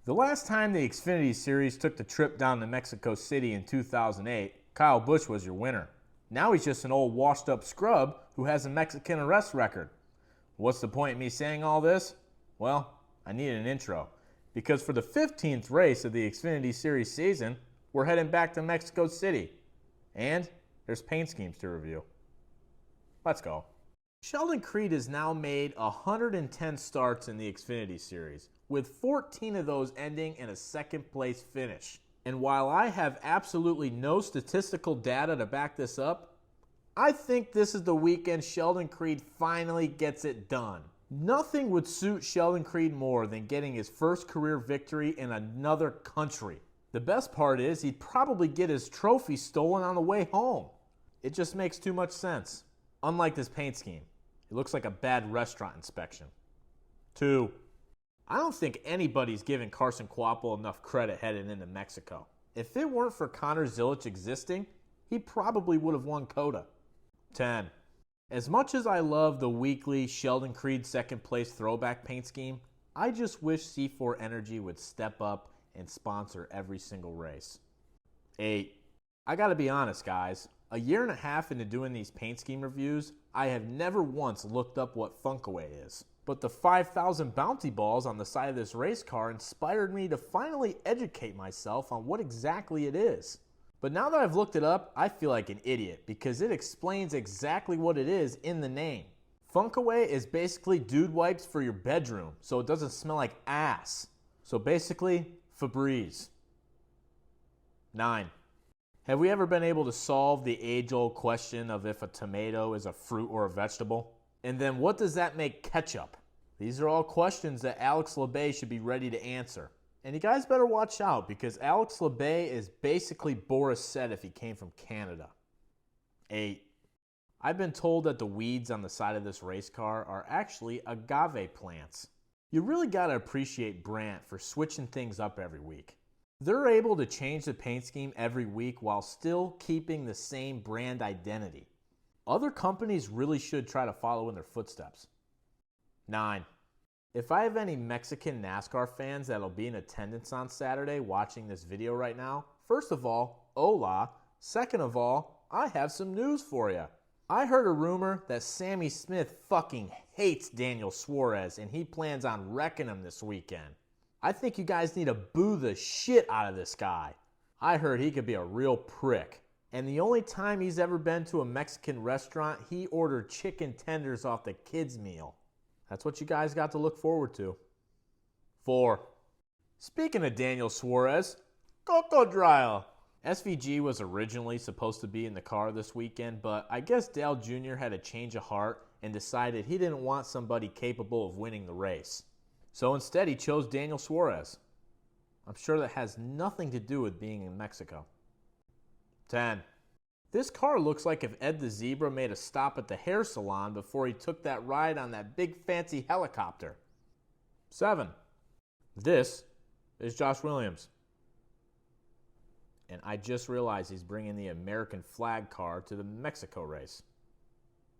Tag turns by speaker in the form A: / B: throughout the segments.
A: The last time the Xfinity Series took the trip down to Mexico City in 2008, Kyle Busch was your winner. Now he's just an old washed-up scrub who has a Mexican arrest record. What's the point in me saying all this? Well, I need an intro. Because for the 15th race of the Xfinity Series season, we're heading back to Mexico City. And there's paint schemes to review. Let's go. Sheldon Creed has now made 110 starts in the Xfinity Series, with 14 of those ending in a second-place finish. And while I have absolutely no statistical data to back this up, I think this is the weekend Sheldon Creed finally gets it done. Nothing would suit Sheldon Creed more than getting his first career victory in another country. The best part is he'd probably get his trophy stolen on the way home. It just makes too much sense. Unlike this paint scheme, it looks like a bad restaurant inspection. 2. I don't think anybody's giving Carson Kvapil enough credit heading into Mexico. If it weren't for Connor Zilisch existing, he probably would have won COTA. 10. As much as I love the weekly Sheldon Creed second place throwback paint scheme, I just wish C4 Energy would step up and sponsor every single race. 8. I gotta be honest, guys. A year and a half into doing these paint scheme reviews, I have never once looked up what Funkaway is. But the 5,000 bounty balls on the side of this race car inspired me to finally educate myself on what exactly it is. But now that I've looked it up, I feel like an idiot because it explains exactly what it is in the name. Funkaway is basically dude wipes for your bedroom so it doesn't smell like ass. So basically, Febreze. 9. Have we ever been able to solve the age-old question of if a tomato is a fruit or a vegetable? And then what does that make ketchup? These are all questions that Alex Labbe should be ready to answer. And you guys better watch out because Alex Labbe is basically Boris Said if he came from Canada. 8. I've been told that the weeds on the side of this race car are actually agave plants. You really got to appreciate Brandt for switching things up every week. They're able to change the paint scheme every week while still keeping the same brand identity. Other companies really should try to follow in their footsteps. 9. If I have any Mexican NASCAR fans that'll be in attendance on Saturday watching this video right now, first of all, hola. Second of all, I have some news for you. I heard a rumor that Sammy Smith fucking hates Daniel Suarez and he plans on wrecking him this weekend. I think you guys need to boo the shit out of this guy. I heard he could be a real prick. And the only time he's ever been to a Mexican restaurant, he ordered chicken tenders off the kids' meal. That's what you guys got to look forward to. 4. Speaking of Daniel Suarez, Cocodrile. SVG was originally supposed to be in the car this weekend, but I guess Dale Jr. had a change of heart and decided he didn't want somebody capable of winning the race. So instead, he chose Daniel Suarez. I'm sure that has nothing to do with being in Mexico. 10. This car looks like if Ed the Zebra made a stop at the hair salon before he took that ride on that big fancy helicopter. 7. This is Josh Williams. And I just realized he's bringing the American flag car to the Mexico race.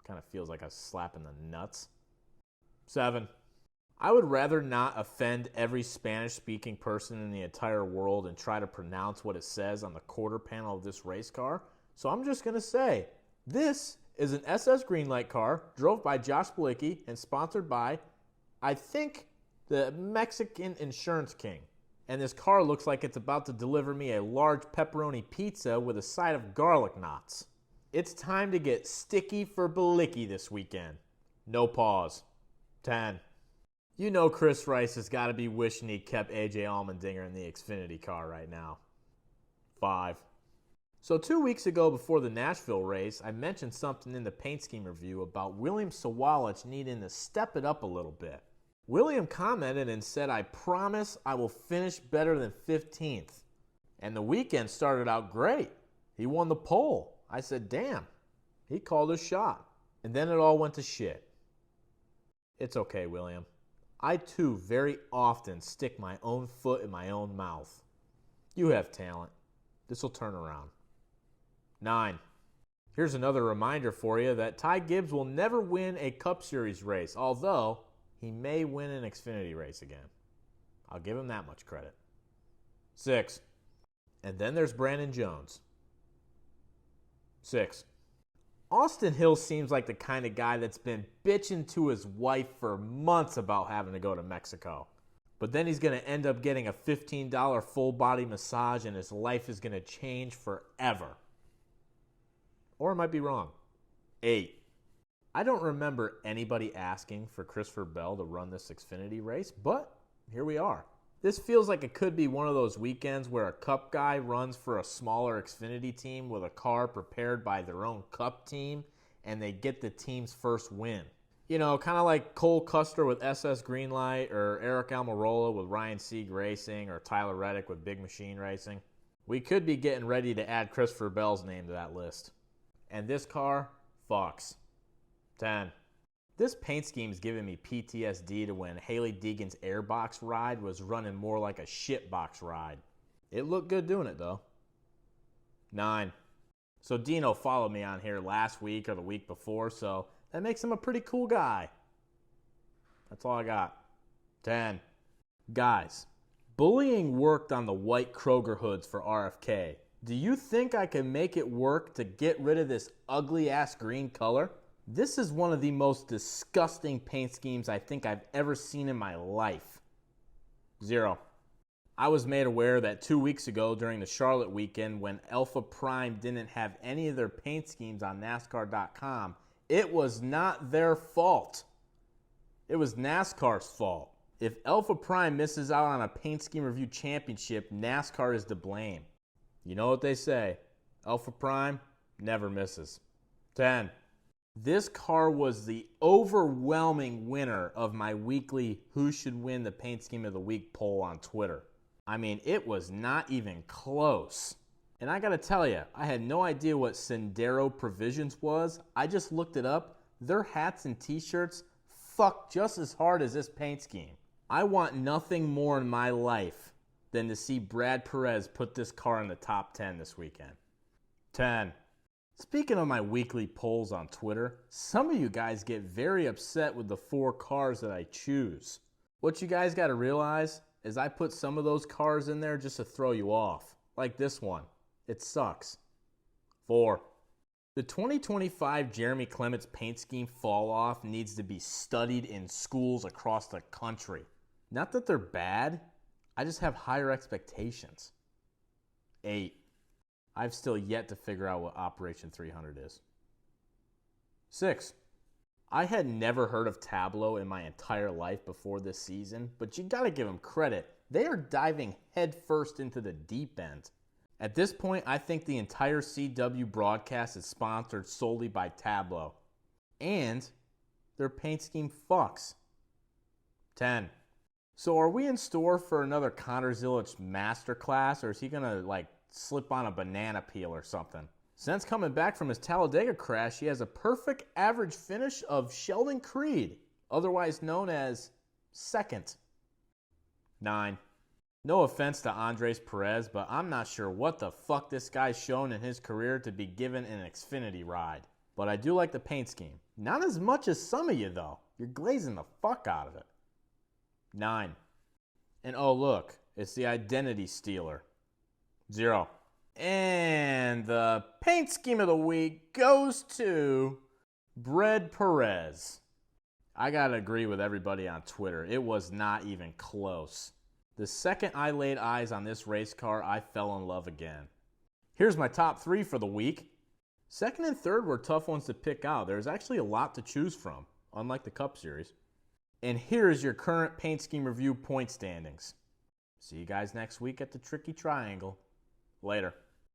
A: Kind of feels like a slap in the nuts. 7. I would rather not offend every Spanish-speaking person in the entire world and try to pronounce what it says on the quarter panel of this race car. So I'm just going to say, this is an SS Greenlight car, drove by Josh Bilicki and sponsored by, I think, the Mexican Insurance King. And this car looks like it's about to deliver me a large pepperoni pizza with a side of garlic knots. It's time to get sticky for Bilicki this weekend. No pause. 10. You know Chris Rice has got to be wishing he kept AJ Allmendinger in the Xfinity car right now. 5. So 2 weeks ago before the Nashville race, I mentioned something in the paint scheme review about William Sawalich needing to step it up a little bit. William commented and said, I promise I will finish better than 15th. And the weekend started out great. He won the pole. I said, damn, he called his shot. And then it all went to shit. It's okay, William. I too very often stick my own foot in my own mouth. You have talent. This will turn around. 9. Here's another reminder for you that Ty Gibbs will never win a Cup Series race, although he may win an Xfinity race again. I'll give him that much credit. 6. And then there's Brandon Jones. 6. Austin Hill seems like the kind of guy that's been bitching to his wife for months about having to go to Mexico. But then he's going to end up getting a $15 full-body massage and his life is going to change forever. Or I might be wrong. 8. I don't remember anybody asking for Christopher Bell to run this Xfinity race, but here we are. This feels like it could be one of those weekends where a Cup guy runs for a smaller Xfinity team with a car prepared by their own Cup team, and they get the team's first win. You know, kind of like Cole Custer with SS Greenlight, or Eric Almirola with Ryan Sieg Racing, or Tyler Reddick with Big Machine Racing. We could be getting ready to add Christopher Bell's name to that list. And this car fucks. 10. This paint scheme is giving me PTSD to when Hailie Deegan's airbox ride was running more like a shitbox ride. It looked good doing it, though. 9. So Dino followed me on here last week or the week before, so that makes him a pretty cool guy. That's all I got. 10. Guys, bullying worked on the white Kroger hoods for RFK. Do you think I can make it work to get rid of this ugly-ass green color? This is one of the most disgusting paint schemes I think I've ever seen in my life. 0. I was made aware that 2 weeks ago during the Charlotte weekend when Alpha Prime didn't have any of their paint schemes on NASCAR.com, it was not their fault. It was NASCAR's fault. If Alpha Prime misses out on a paint scheme review championship, NASCAR is to blame. You know what they say, Alpha Prime never misses. 10. This car was the overwhelming winner of my weekly Who Should Win the Paint Scheme of the Week poll on Twitter. I mean, it was not even close. And I gotta tell you, I had no idea what Sendero Provisions was. I just looked it up. Their hats and t-shirts fuck just as hard as this paint scheme. I want nothing more in my life than to see Brad Perez put this car in the top 10 this weekend. 10. Speaking of my weekly polls on Twitter, some of you guys get very upset with the 4 cars that I choose. What you guys got to realize is I put some of those cars in there just to throw you off. Like this one. It sucks. 4. The 2025 Jeremy Clements paint scheme fall-off needs to be studied in schools across the country. Not that they're bad, I just have higher expectations. 8. I've still yet to figure out what Operation 300 is. 6. I had never heard of Tableau in my entire life before this season, but you gotta give them credit. They are diving headfirst into the deep end. At this point, I think the entire CW broadcast is sponsored solely by Tableau. And their paint scheme fucks. 10. So are we in store for another Connor Zilic masterclass, or is he gonna, slip on a banana peel or something? Since coming back from his Talladega crash, he has a perfect average finish of Sheldon Creed, otherwise known as second. 9. No offense to Andres Perez, but I'm not sure what the fuck this guy's shown in his career to be given an Xfinity ride. But I do like the paint scheme. Not as much as some of you, though. You're glazing the fuck out of it. 9. And oh look, it's the identity stealer. 0. And the paint scheme of the week goes to Brad Perez. I gotta agree with everybody on Twitter. It was not even close. The second I laid eyes on this race car, I fell in love again. Here's my top 3 for the week. Second and third were tough ones to pick out. There's actually a lot to choose from, unlike the Cup Series. And here's your current paint scheme review point standings. See you guys next week at the Tricky Triangle. Later.